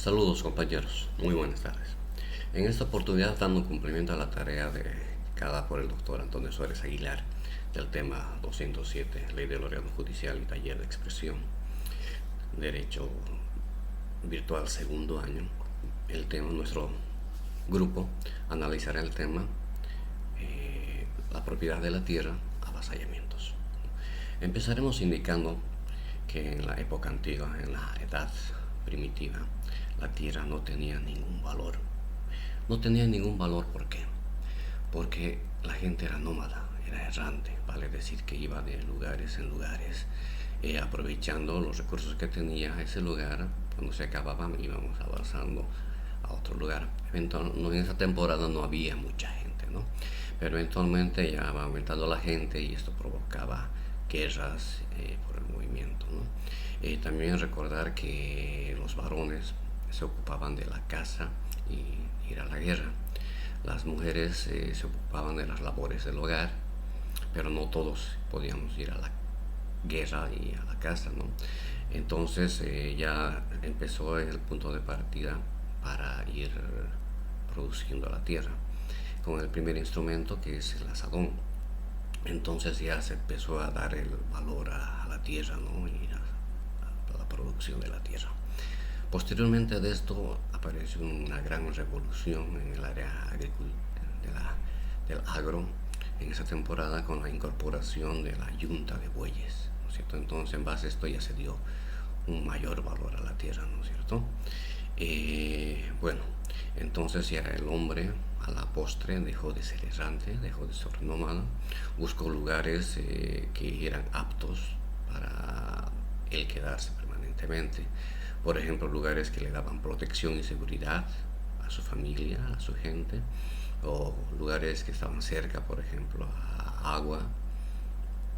Saludos compañeros, muy buenas tardes. En esta oportunidad dando cumplimiento a la tarea dada por el doctor Antonio Suárez Aguilar del tema 207, Ley del Órgano Judicial y Taller de Expresión, Derecho Virtual segundo año, nuestro grupo analizará el tema la propiedad de la tierra, avasallamientos. Empezaremos indicando que en la época antigua, en la edad primitiva, la tierra no tenía ningún valor. No tenía ningún valor, ¿por qué? Porque la gente era nómada, era errante, vale decir que iba de lugares en lugares, aprovechando los recursos que tenía ese lugar. Cuando se acababan íbamos avanzando a otro lugar. En esa temporada no había mucha gente, ¿no? Pero eventualmente ya va aumentando la gente y esto provocaba guerras por el movimiento, ¿no? También recordar que los varones se ocupaban de la caza y ir a la guerra. Las mujeres se ocupaban de las labores del hogar, pero no todos podíamos ir a la guerra y a la caza, ¿no? Entonces ya empezó el punto de partida para ir produciendo la tierra con el primer instrumento, que es el asadón. Entonces ya se empezó a dar el valor a la tierra, ¿no? Y a la producción de la tierra. Posteriormente de esto apareció una gran revolución en el área del agro en esa temporada, con la incorporación de la yunta de bueyes, ¿no es cierto? Entonces en base a esto ya se dio un mayor valor a la tierra, ¿no es cierto? Bueno, entonces ya el hombre a la postre dejó de ser errante, dejó de ser nómada, buscó lugares que eran aptos para él quedarse permanentemente. Por ejemplo, lugares que le daban protección y seguridad a su familia, a su gente, o lugares que estaban cerca, por ejemplo, a agua,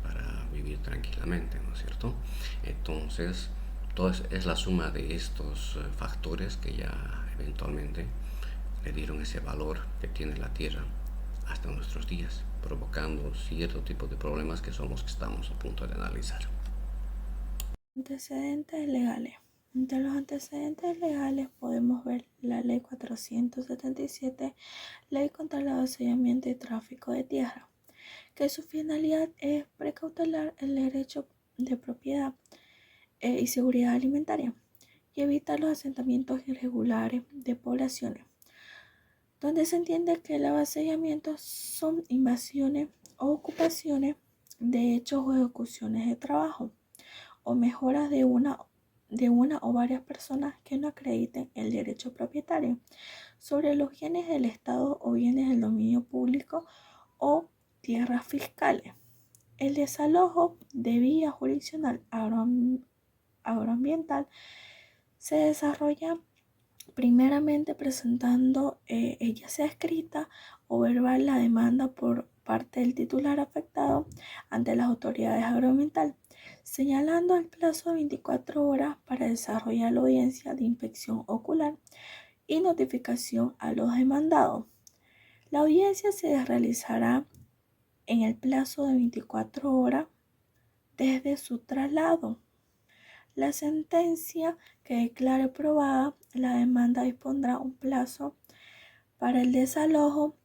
para vivir tranquilamente, ¿no es cierto? Entonces, todo es la suma de estos factores que ya eventualmente le dieron ese valor que tiene la tierra hasta nuestros días, provocando cierto tipo de problemas que son los que estamos a punto de analizar. Antecedentes legales. Entre los antecedentes legales podemos ver la Ley 477, Ley contra el avasallamiento y tráfico de tierra, que su finalidad es precautelar el derecho de propiedad y seguridad alimentaria y evitar los asentamientos irregulares de poblaciones, donde se entiende que el avasallamiento son invasiones o ocupaciones de hechos o ejecuciones de trabajo o mejoras de una o varias personas que no acrediten el derecho propietario sobre los bienes del Estado o bienes del dominio público o tierras fiscales. El desalojo de vía jurisdiccional agroambiental se desarrolla primeramente presentando ya sea escrita o verbal la demanda por parte del titular afectado ante las autoridades agroambientales, señalando el plazo de 24 horas para desarrollar la audiencia de inspección ocular y notificación a los demandados. La audiencia se realizará en el plazo de 24 horas desde su traslado. La sentencia que declare probada la demanda dispondrá un plazo para el desalojo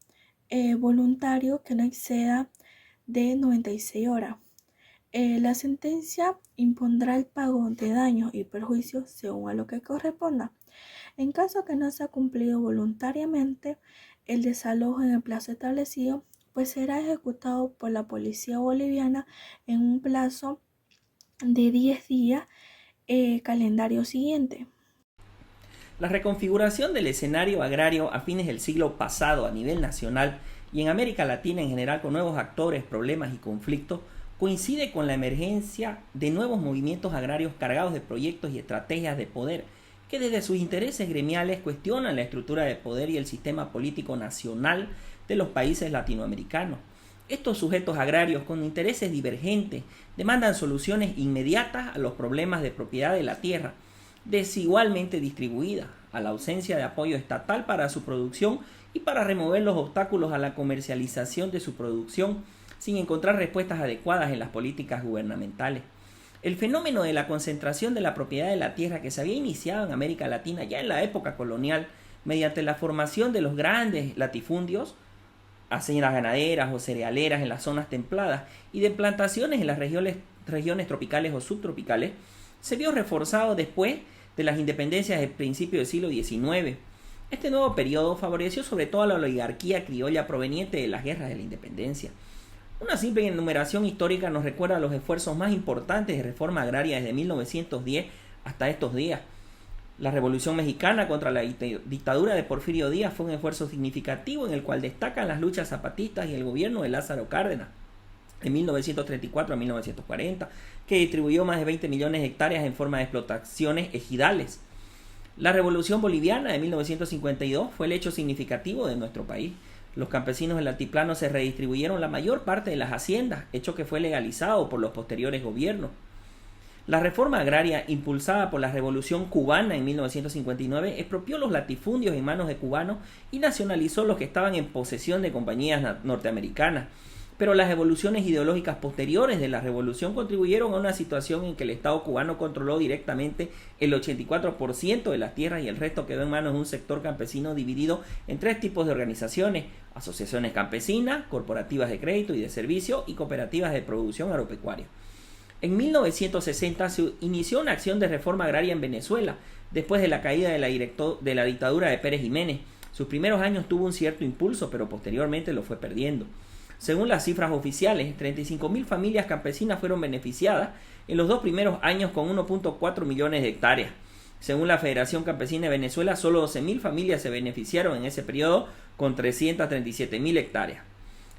voluntario que no exceda de 96 horas. La sentencia impondrá el pago de daños y perjuicios según a lo que corresponda. En caso que no sea cumplido voluntariamente el desalojo en el plazo establecido, pues será ejecutado por la policía boliviana en un plazo de 10 días calendario siguiente. La reconfiguración del escenario agrario a fines del siglo pasado a nivel nacional y en América Latina en general, con nuevos actores, problemas y conflictos, coincide con la emergencia de nuevos movimientos agrarios cargados de proyectos y estrategias de poder que desde sus intereses gremiales cuestionan la estructura de poder y el sistema político nacional de los países latinoamericanos. Estos sujetos agrarios con intereses divergentes demandan soluciones inmediatas a los problemas de propiedad de la tierra, desigualmente distribuida, a la ausencia de apoyo estatal para su producción y para remover los obstáculos a la comercialización de su producción sin encontrar respuestas adecuadas en las políticas gubernamentales. El fenómeno de la concentración de la propiedad de la tierra que se había iniciado en América Latina ya en la época colonial mediante la formación de los grandes latifundios, haciendas ganaderas o cerealeras en las zonas templadas y de plantaciones en las regiones tropicales o subtropicales, se vio reforzado después de las independencias del principio del siglo XIX. Este nuevo periodo favoreció sobre todo a la oligarquía criolla proveniente de las guerras de la independencia. Una simple enumeración histórica nos recuerda los esfuerzos más importantes de reforma agraria desde 1910 hasta estos días. La Revolución Mexicana contra la dictadura de Porfirio Díaz fue un esfuerzo significativo en el cual destacan las luchas zapatistas y el gobierno de Lázaro Cárdenas de 1934 a 1940, que distribuyó más de 20 millones de hectáreas en forma de explotaciones ejidales. La Revolución Boliviana de 1952 fue el hecho significativo de nuestro país. Los campesinos del altiplano se redistribuyeron la mayor parte de las haciendas, hecho que fue legalizado por los posteriores gobiernos. La reforma agraria impulsada por la Revolución Cubana en 1959 expropió los latifundios en manos de cubanos y nacionalizó los que estaban en posesión de compañías norteamericanas. Pero las evoluciones ideológicas posteriores de la revolución contribuyeron a una situación en que el Estado cubano controló directamente el 84% de las tierras y el resto quedó en manos de un sector campesino dividido en 3 tipos de organizaciones: asociaciones campesinas, corporativas de crédito y de servicio y cooperativas de producción agropecuaria. En 1960 se inició una acción de reforma agraria en Venezuela, después de la caída de la dictadura de Pérez Jiménez. Sus primeros años tuvo un cierto impulso, pero posteriormente lo fue perdiendo. Según las cifras oficiales, 35.000 familias campesinas fueron beneficiadas en los 2 primeros años con 1.4 millones de hectáreas. Según la Federación Campesina de Venezuela, solo 12.000 familias se beneficiaron en ese periodo con 337.000 hectáreas.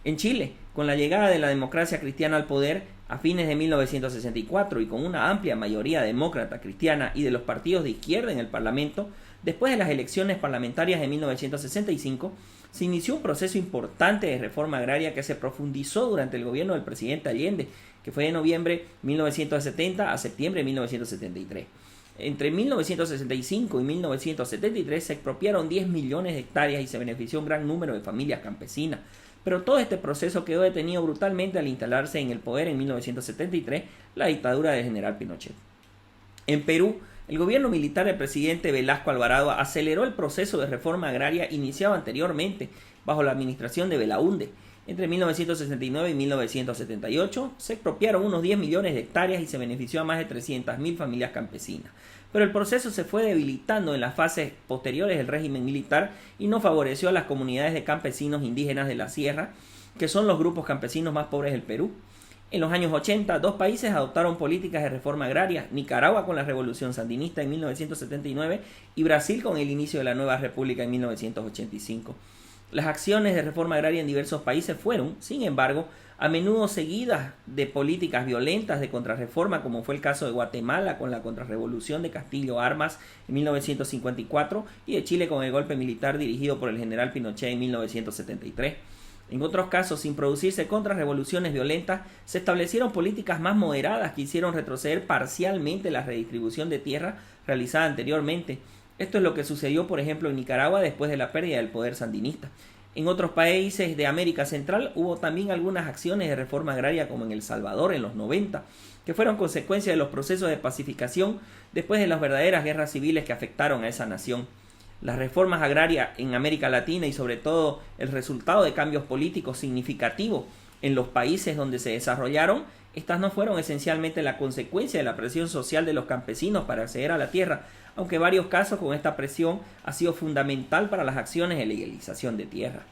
En Chile, con la llegada de la democracia cristiana al poder a fines de 1964 y con una amplia mayoría demócrata cristiana y de los partidos de izquierda en el Parlamento, después de las elecciones parlamentarias de 1965, se inició un proceso importante de reforma agraria que se profundizó durante el gobierno del presidente Allende, que fue de noviembre de 1970 a septiembre de 1973. Entre 1965 y 1973 se expropiaron 10 millones de hectáreas y se benefició un gran número de familias campesinas. Pero todo este proceso quedó detenido brutalmente al instalarse en el poder en 1973 la dictadura del general Pinochet. En Perú, el gobierno militar del presidente Velasco Alvarado aceleró el proceso de reforma agraria iniciado anteriormente bajo la administración de Belaúnde. Entre 1969 y 1978 se expropiaron unos 10 millones de hectáreas y se benefició a más de 300.000 familias campesinas. Pero el proceso se fue debilitando en las fases posteriores del régimen militar y no favoreció a las comunidades de campesinos indígenas de la sierra, que son los grupos campesinos más pobres del Perú. En los años 80, 2 países adoptaron políticas de reforma agraria: Nicaragua con la Revolución Sandinista en 1979 y Brasil con el inicio de la nueva república en 1985. Las acciones de reforma agraria en diversos países fueron, sin embargo, a menudo seguidas de políticas violentas de contrarreforma, como fue el caso de Guatemala con la contrarrevolución de Castillo Armas en 1954 y de Chile con el golpe militar dirigido por el general Pinochet en 1973. En otros casos, sin producirse contrarrevoluciones violentas, se establecieron políticas más moderadas que hicieron retroceder parcialmente la redistribución de tierra realizada anteriormente. Esto es lo que sucedió, por ejemplo, en Nicaragua después de la pérdida del poder sandinista. En otros países de América Central hubo también algunas acciones de reforma agraria, como en El Salvador en los 90, que fueron consecuencia de los procesos de pacificación después de las verdaderas guerras civiles que afectaron a esa nación. Las reformas agrarias en América Latina y sobre todo el resultado de cambios políticos significativos en los países donde se desarrollaron, estas no fueron esencialmente la consecuencia de la presión social de los campesinos para acceder a la tierra, aunque en varios casos con esta presión ha sido fundamental para las acciones de legalización de tierra.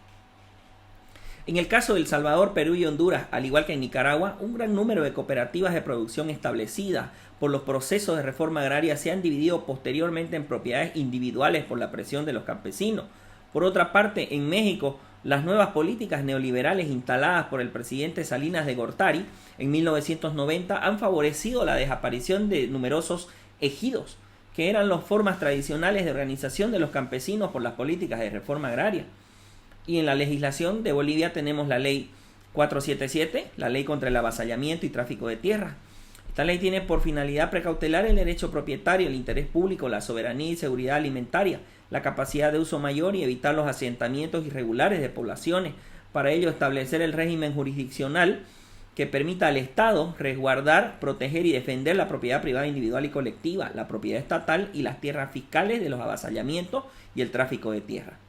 En el caso de El Salvador, Perú y Honduras, al igual que en Nicaragua, un gran número de cooperativas de producción establecidas por los procesos de reforma agraria se han dividido posteriormente en propiedades individuales por la presión de los campesinos. Por otra parte, en México, las nuevas políticas neoliberales instaladas por el presidente Salinas de Gortari en 1990 han favorecido la desaparición de numerosos ejidos, que eran las formas tradicionales de organización de los campesinos por las políticas de reforma agraria. Y en la legislación de Bolivia tenemos la ley 477, la ley contra el avasallamiento y tráfico de tierra. Esta ley tiene por finalidad precautelar el derecho propietario, el interés público, la soberanía y seguridad alimentaria, la capacidad de uso mayor y evitar los asentamientos irregulares de poblaciones. Para ello establecer el régimen jurisdiccional que permita al Estado resguardar, proteger y defender la propiedad privada individual y colectiva, la propiedad estatal y las tierras fiscales de los avasallamientos y el tráfico de tierra.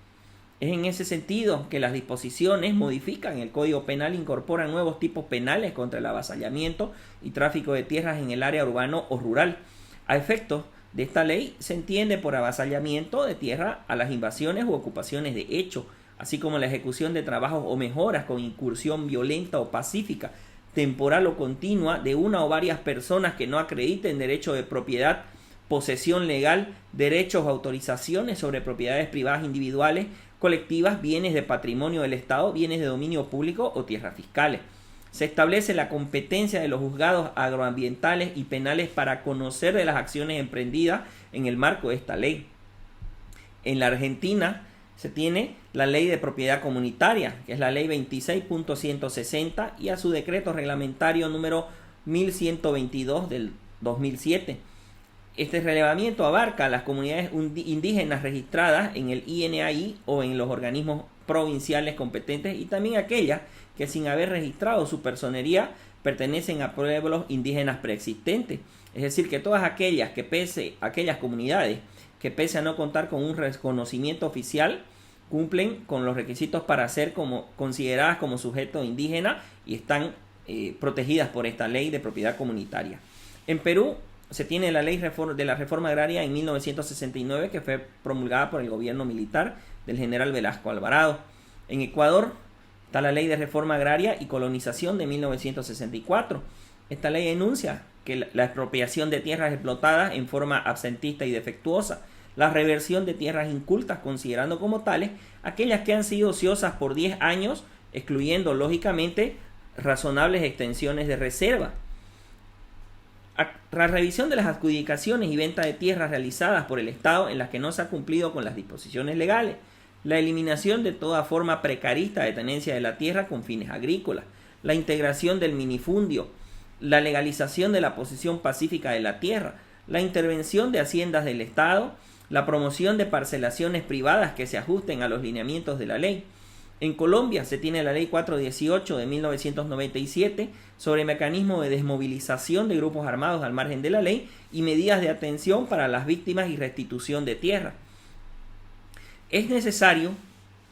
Es en ese sentido que las disposiciones modifican el Código Penal e incorporan nuevos tipos penales contra el avasallamiento y tráfico de tierras en el área urbano o rural. A efectos de esta ley se entiende por avasallamiento de tierra a las invasiones u ocupaciones de hecho, así como la ejecución de trabajos o mejoras con incursión violenta o pacífica, temporal o continua de una o varias personas que no acrediten derecho de propiedad, posesión legal, derechos o autorizaciones sobre propiedades privadas individuales, colectivas, bienes de patrimonio del Estado, bienes de dominio público o tierras fiscales. Se establece la competencia de los juzgados agroambientales y penales para conocer de las acciones emprendidas en el marco de esta ley. En la Argentina se tiene la Ley de Propiedad Comunitaria, que es la Ley 26.160, y a su decreto reglamentario número 1122 del 2007. Este relevamiento abarca a las comunidades indígenas registradas en el INAI o en los organismos provinciales competentes y también aquellas que sin haber registrado su personería pertenecen a pueblos indígenas preexistentes. Es decir, que todas aquellas comunidades que pese a no contar con un reconocimiento oficial cumplen con los requisitos para ser consideradas como sujeto indígena y están protegidas por esta ley de propiedad comunitaria. En Perú se tiene la ley de la reforma agraria en 1969 que fue promulgada por el gobierno militar del general Velasco Alvarado. En Ecuador está la ley de reforma agraria y colonización de 1964. Esta ley enuncia que la expropiación de tierras explotadas en forma absentista y defectuosa, la reversión de tierras incultas considerando como tales aquellas que han sido ociosas por 10 años, excluyendo lógicamente razonables extensiones de reserva. La revisión de las adjudicaciones y venta de tierras realizadas por el Estado en las que no se ha cumplido con las disposiciones legales, la eliminación de toda forma precarista de tenencia de la tierra con fines agrícolas, la integración del minifundio, la legalización de la posesión pacífica de la tierra, la intervención de haciendas del Estado, la promoción de parcelaciones privadas que se ajusten a los lineamientos de la ley. En Colombia se tiene la Ley 418 de 1997 sobre mecanismo de desmovilización de grupos armados al margen de la ley y medidas de atención para las víctimas y restitución de tierra. Es necesario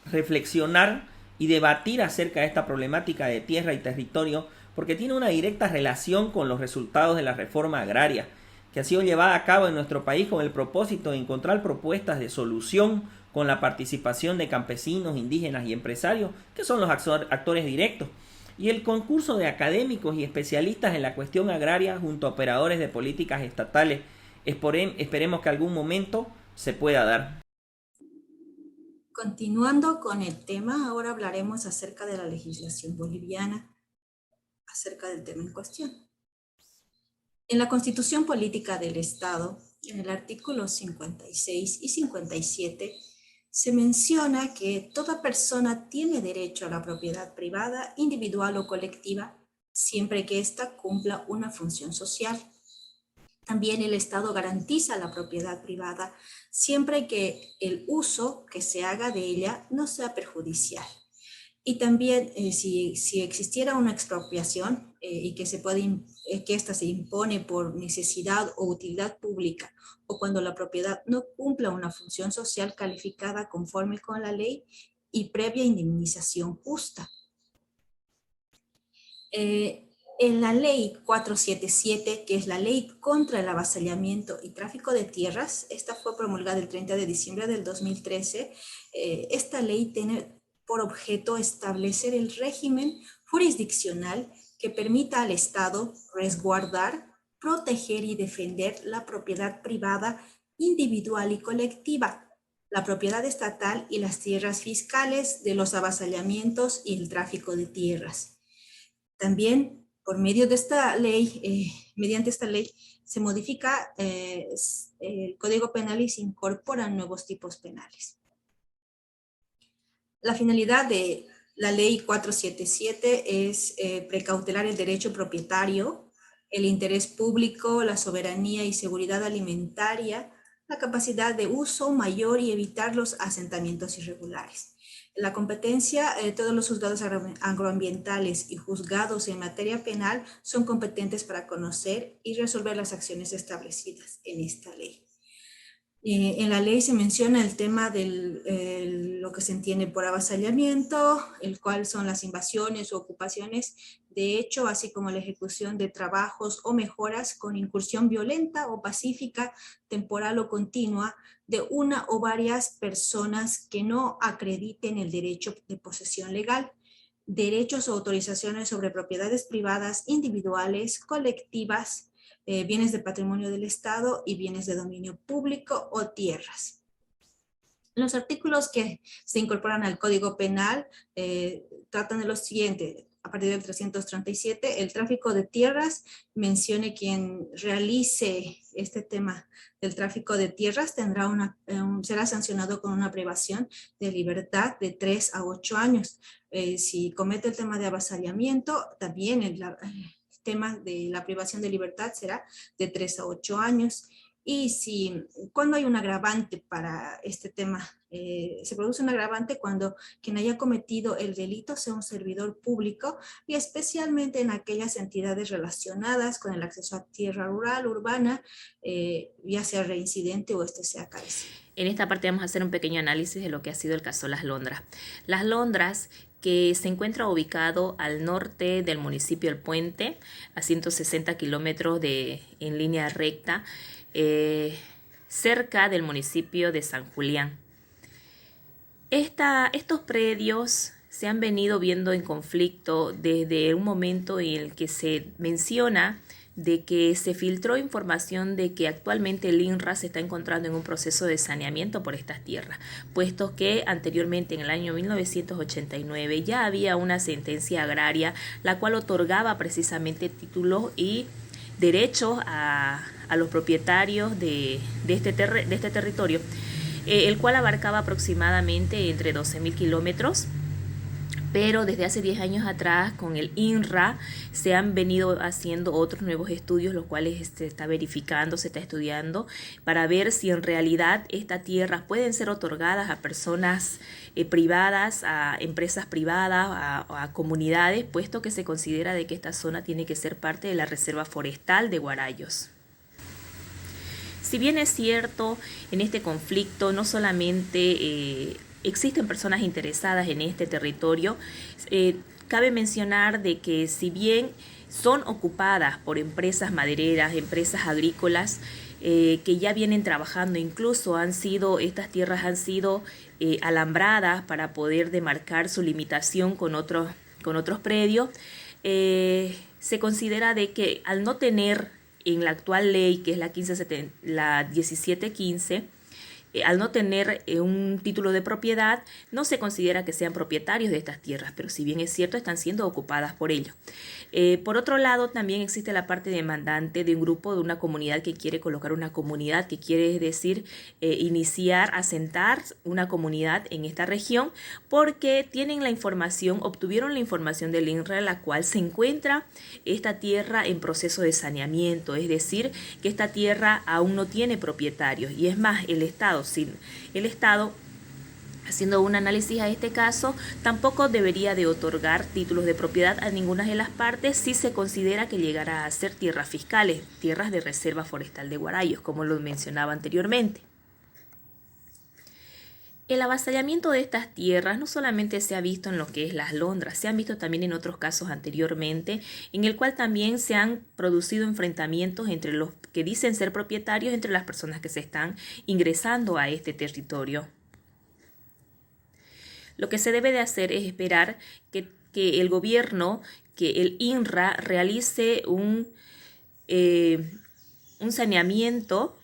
reflexionar y debatir acerca de esta problemática de tierra y territorio porque tiene una directa relación con los resultados de la reforma agraria que ha sido llevada a cabo en nuestro país con el propósito de encontrar propuestas de solución con la participación de campesinos, indígenas y empresarios, que son los actores directos, y el concurso de académicos y especialistas en la cuestión agraria junto a operadores de políticas estatales. Esperemos que algún momento se pueda dar. Continuando con el tema, ahora hablaremos acerca de la legislación boliviana, acerca del tema en cuestión. En la Constitución Política del Estado, en el artículo 56 y 57, se menciona que toda persona tiene derecho a la propiedad privada, individual o colectiva, siempre que ésta cumpla una función social. También el Estado garantiza la propiedad privada, siempre que el uso que se haga de ella no sea perjudicial. Y también si existiera una expropiación y que ésta se impone por necesidad o utilidad pública, o cuando la propiedad no cumpla una función social calificada conforme con la ley y previa indemnización justa. En la ley 477, que es la ley contra el avasallamiento y tráfico de tierras, esta fue promulgada el 30 de diciembre del 2013, esta ley tiene por objeto establecer el régimen jurisdiccional que permita al Estado resguardar, proteger y defender la propiedad privada, individual y colectiva, la propiedad estatal y las tierras fiscales de los avasallamientos y el tráfico de tierras. También, por medio de esta ley, mediante esta ley, se modifica el Código Penal y se incorporan nuevos tipos penales. La finalidad de la ley 477 es precautelar el derecho propietario, el interés público, la soberanía y seguridad alimentaria, la capacidad de uso mayor y evitar los asentamientos irregulares. la competencia, todos los juzgados agroambientales y juzgados en materia penal son competentes para conocer y resolver las acciones establecidas en esta ley. En la ley se menciona el tema de lo que se entiende por avasallamiento, el cual son las invasiones o ocupaciones de hecho, así como la ejecución de trabajos o mejoras con incursión violenta o pacífica, temporal o continua, de una o varias personas que no acrediten el derecho de posesión legal, derechos o autorizaciones sobre propiedades privadas, individuales, colectivas, bienes de patrimonio del Estado y bienes de dominio público o tierras. Los artículos que se incorporan al Código Penal tratan de lo siguiente. A partir del 337, el tráfico de tierras, mencione quien realice este tema del tráfico de tierras será sancionado con una privación de libertad de 3 a 8 años. Si comete el tema de avasallamiento, también el tema de la privación de libertad será de 3 a 8 años. Y cuando hay un agravante para este tema, se produce un agravante cuando quien haya cometido el delito sea un servidor público y especialmente en aquellas entidades relacionadas con el acceso a tierra rural, urbana, ya sea reincidente o sea carecido. En esta parte vamos a hacer un pequeño análisis de lo que ha sido el caso Las Londras. Las Londras, que se encuentra ubicado al norte del municipio El Puente, a 160 kilómetros en línea recta, cerca del municipio de San Julián. Estos predios se han venido viendo en conflicto desde un momento en el que se menciona de que se filtró información de que actualmente el INRA se está encontrando en un proceso de saneamiento por estas tierras, puesto que anteriormente en el año 1989 ya había una sentencia agraria la cual otorgaba precisamente títulos y derechos a los propietarios de este territorio, el cual abarcaba aproximadamente entre 12.000 kilómetros. Pero desde hace 10 años atrás con el INRA se han venido haciendo otros nuevos estudios, los cuales se está verificando, se está estudiando para ver si en realidad estas tierras pueden ser otorgadas a personas privadas, a empresas privadas, a comunidades, puesto que se considera de que esta zona tiene que ser parte de la Reserva Forestal de Guarayos. Si bien es cierto, en este conflicto no solamente existen personas interesadas en este territorio, cabe mencionar de que si bien son ocupadas por empresas madereras, empresas agrícolas, que ya vienen trabajando, incluso estas tierras han sido alambradas para poder demarcar su limitación con otros predios, se considera de que al no tener en la actual ley, que es la 1715, al no tener un título de propiedad, no se considera que sean propietarios de estas tierras, pero si bien es cierto, están siendo ocupadas por ellos. Por otro lado, también existe la parte demandante de un grupo, de una comunidad que quiere colocar una comunidad, que quiere decir iniciar, asentar una comunidad en esta región, porque obtuvieron la información del INRA, la cual se encuentra esta tierra en proceso de saneamiento, es decir, que esta tierra aún no tiene propietarios, y es más, el Estado, haciendo un análisis a este caso, tampoco debería de otorgar títulos de propiedad a ninguna de las partes si se considera que llegará a ser tierras fiscales, tierras de Reserva Forestal de Guarayos, como lo mencionaba anteriormente. El avasallamiento de estas tierras no solamente se ha visto en lo que es Las Londras, se han visto también en otros casos anteriormente, en el cual también se han producido enfrentamientos entre los que dicen ser propietarios, entre las personas que se están ingresando a este territorio. Lo que se debe de hacer es esperar que el gobierno, que el INRA realice un saneamiento.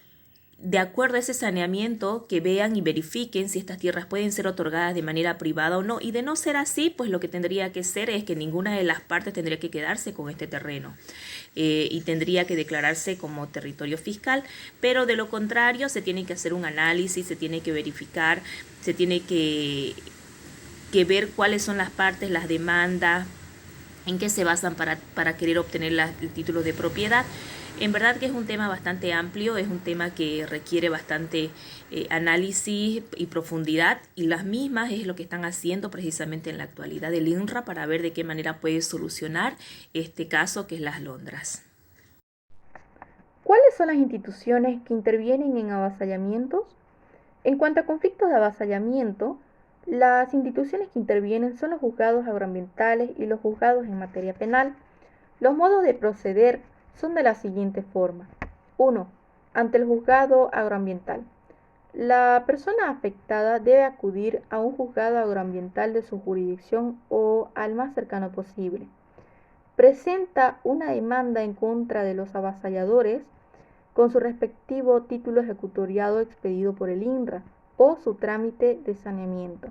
De acuerdo a ese saneamiento, que vean y verifiquen si estas tierras pueden ser otorgadas de manera privada o no. Y de no ser así, pues lo que tendría que ser es que ninguna de las partes tendría que quedarse con este terreno y tendría que declararse como territorio fiscal. Pero de lo contrario, se tiene que hacer un análisis, se tiene que verificar, se tiene que ver cuáles son las partes, las demandas, en qué se basan para querer obtener el título de propiedad. En verdad que es un tema bastante amplio, es un tema que requiere bastante análisis y profundidad, y las mismas es lo que están haciendo precisamente en la actualidad el INRA para ver de qué manera puede solucionar este caso que es las Londras. ¿Cuáles son las instituciones que intervienen en avasallamientos? En cuanto a conflictos de avasallamiento, las instituciones que intervienen son los juzgados agroambientales y los juzgados en materia penal. Los modos de proceder son de la siguiente forma. 1. Ante el juzgado agroambiental. La persona afectada debe acudir a un juzgado agroambiental de su jurisdicción o al más cercano posible. Presenta una demanda en contra de los avasalladores con su respectivo título ejecutoriado expedido por el INRA o su trámite de saneamiento.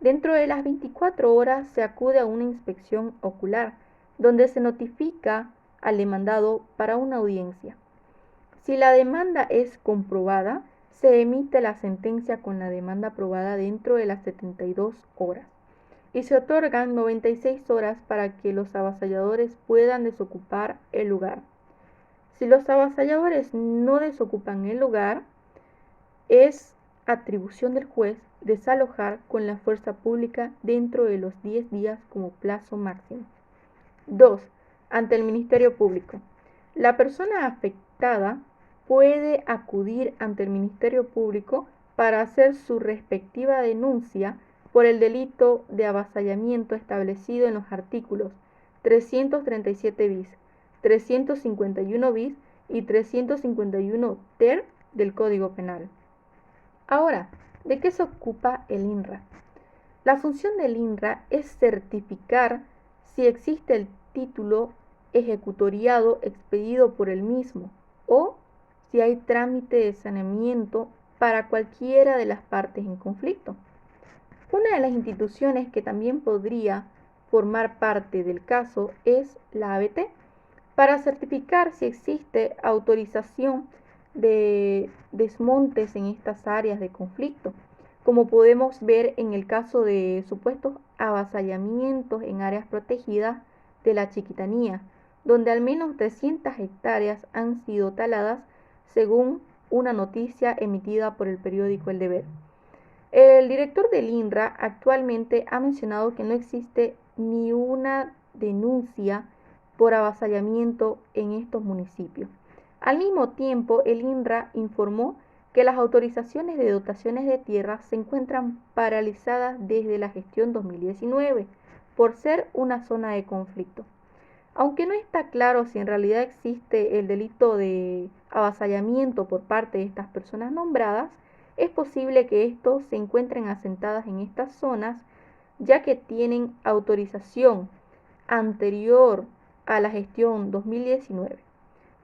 Dentro de las 24 horas se acude a una inspección ocular, donde se notifica al demandado para una audiencia. Si la demanda es comprobada, se emite la sentencia con la demanda aprobada dentro de las 72 horas y se otorgan 96 horas para que los avasalladores puedan desocupar el lugar. Si los avasalladores no desocupan el lugar, es atribución del juez desalojar con la fuerza pública dentro de los 10 días como plazo máximo. 2. Ante el Ministerio Público. La persona afectada puede acudir ante el Ministerio Público para hacer su respectiva denuncia por el delito de avasallamiento establecido en los artículos 337 bis, 351 bis y 351 ter del Código Penal. Ahora, ¿de qué se ocupa el INRA? La función del INRA es certificar si existe el título ejecutoriado expedido por el mismo o si hay trámite de saneamiento para cualquiera de las partes en conflicto. Una de las instituciones que también podría formar parte del caso es la ABT, para certificar si existe autorización de desmontes en estas áreas de conflicto, como podemos ver en el caso de supuestos avasallamientos en áreas protegidas de la Chiquitanía, donde al menos 300 hectáreas han sido taladas, según una noticia emitida por el periódico El Deber. El director del INRA actualmente ha mencionado que no existe ni una denuncia por avasallamiento en estos municipios. Al mismo tiempo, el INRA informó que las autorizaciones de dotaciones de tierra se encuentran paralizadas desde la gestión 2019 por ser una zona de conflicto. Aunque no está claro si en realidad existe el delito de avasallamiento por parte de estas personas nombradas, es posible que estos se encuentren asentadas en estas zonas, ya que tienen autorización anterior a la gestión 2019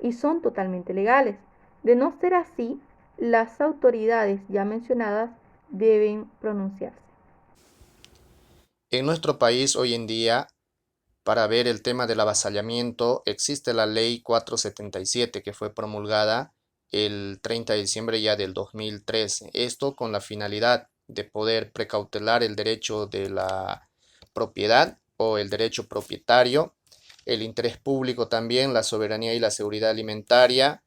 y son totalmente legales. De no ser así, las autoridades ya mencionadas deben pronunciarse. En nuestro país hoy en día, para ver el tema del avasallamiento, existe la ley 477 que fue promulgada el 30 de diciembre ya del 2013. Esto con la finalidad de poder precautelar el derecho de la propiedad o el derecho propietario, el interés público también, la soberanía y la seguridad alimentaria,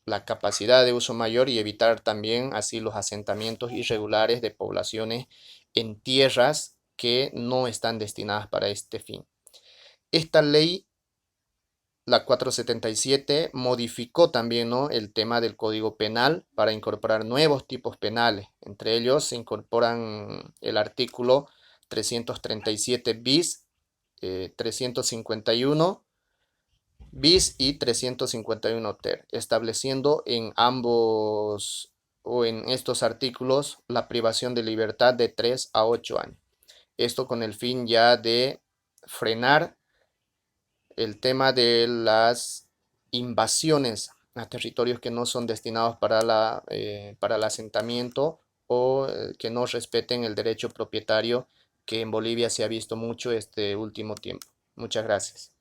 la capacidad de uso mayor y evitar también así los asentamientos irregulares de poblaciones en tierras que no están destinadas para este fin. Esta ley, la 477, modificó también, ¿no?, el tema del Código Penal para incorporar nuevos tipos penales. Entre ellos se incorporan el artículo 337 bis, 351 bis y 351 ter, estableciendo en ambos o en estos artículos la privación de libertad de 3 a 8 años. Esto con el fin ya de frenar el tema de las invasiones a territorios que no son destinados para el asentamiento o que no respeten el derecho propietario, que en Bolivia se ha visto mucho este último tiempo. Muchas gracias.